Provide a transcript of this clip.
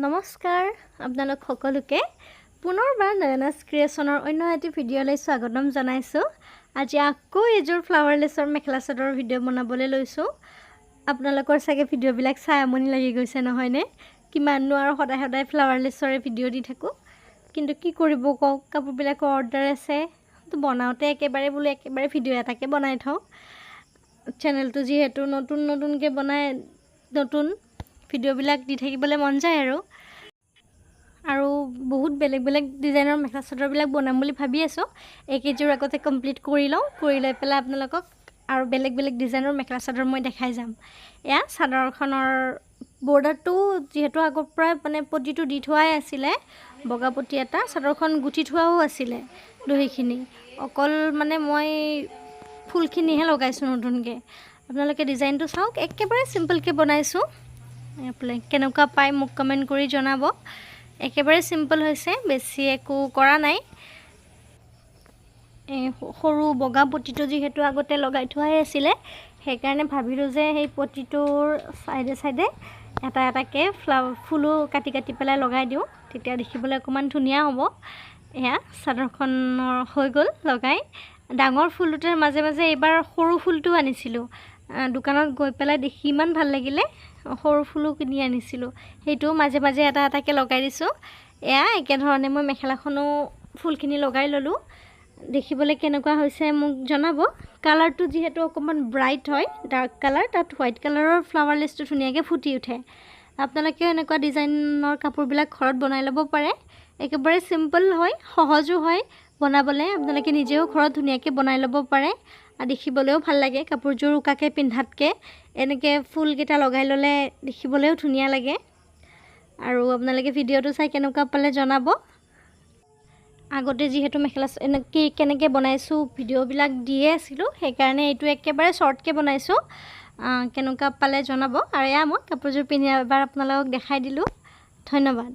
নমস্কাৰ আপোনালোক সকলোকে পুনৰবাৰ নয়নাস ক্ৰিয়েশ্যনৰ অন্য এটি ভিডিঅ'লৈ স্বাগতম জনাইছোঁ। আজি আকৌ এযোৰ ফ্লাৱাৰলেছৰ মেখেলা চাদৰ ভিডিঅ' বনাবলৈ লৈছোঁ। আপোনালোকৰ চাগে ভিডিঅ'বিলাক চাই আমনি লাগি গৈছে নহয়নে? কিমাননো আৰু সদায় সদায় ফ্লাৱাৰলেছৰে ভিডিঅ' দি থাকোঁ, কিন্তু কি কৰিব কওক, কাপোৰবিলাকৰ অৰ্ডাৰ আছে, তো বনাওঁতে একেবাৰে ভিডিঅ' এটাকে বনাই থওঁ। চেনেলটো যিহেতু নতুনকৈ বনাই নতুন ভিডিঅ'বিলাক দি থাকিবলৈ মন যায় আৰু বহুত বেলেগ ডিজাইনৰ মেখেলা চাদৰবিলাক বনাম বুলি ভাবি আছোঁ। এইকেইযোৰ আগতে কমপ্লিট কৰি লৈ পেলাই আপোনালোকক আৰু বেলেগ ডিজাইনৰ মেখেলা চাদৰ মই দেখাই যাম। এয়া চাদৰখনৰ বৰ্ডাৰটো যিহেতু আগৰ পৰাই পটিটো দি থোৱাই আছিলে, বগা পটি এটা, চাদৰখন গুঠি থোৱাও আছিলে দহিখিনি, অকল মই ফুলখিনিহে লগাইছোঁ নতুনকৈ। আপোনালোকে ডিজাইনটো চাওক, একেবাৰে চিম্পলকৈ বনাইছোঁ। কেনেকুৱা পায় মোক কমেণ্ট কৰি জনাব। একেবাৰে চিম্পল হৈছে, বেছি একো কৰা নাই। সৰু বগা পটিটো যিহেতু আগতে লগাই থোৱাই আছিলে, সেইকাৰণে ভাবিলোঁ যে সেই পটিটোৰ চাইডে এটা এটাকৈ ফুলো কাটি পেলাই লগাই দিওঁ, তেতিয়া দেখিবলৈ অকণমান ধুনীয়া হ'ব। এয়া চাদৰখনৰ হৈ গ'ল লগাই। ডাঙৰ ফুলটোতে মাজে এইবাৰ সৰু ফুলটো আনিছিলোঁ, দোকানত গৈ পেলাই দেখি ইমান ভাল লাগিলে, সৰু ফুলো কিনি আনিছিলোঁ, সেইটো মাজে এটা এটাকৈ লগাই দিছোঁ। এয়া একেধৰণে মই মেখেলাখনো ফুলখিনি লগাই ল'লোঁ। দেখিবলৈ কেনেকুৱা হৈছে মোক জনাব। কালাৰটো যিহেতু অকণমান ব্ৰাইট হয়, ডাৰ্ক কালাৰ, তাত হোৱাইট কালাৰৰ ফ্লাৱাৰলেছটো ধুনীয়াকৈ ফুটি উঠে। আপোনালোকেও এনেকুৱা ডিজাইনৰ কাপোৰবিলাক ঘৰত বনাই ল'ব পাৰে। একেবাৰে চিম্পল হয়, সহজো হয় বনাবলৈ। আপোনালোকে নিজেও ঘৰত ধুনীয়াকৈ বনাই ল'ব পাৰে আৰু দেখিবলৈও ভাল লাগে। কাপোৰযোৰ উকাকৈ পিন্ধাতকৈ এনেকৈ ফুলকেইটা লগাই ল'লে দেখিবলৈও ধুনীয়া লাগে। আৰু আপোনালোকে ভিডিঅ'টো চাই কেনেকুৱা পালে জনাব। আগতে যিহেতু মেখেলা কেনেকৈ বনাইছোঁ ভিডিঅ'বিলাক দিয়ে আছিলোঁ, সেইকাৰণে এইটো একেবাৰে শ্বৰ্টকৈ বনাইছোঁ। কেনেকুৱা পালে জনাব। আৰু এয়া মই কাপোৰযোৰ পিন্ধি এবাৰ আপোনালোকক দেখাই দিলোঁ। ধন্যবাদ।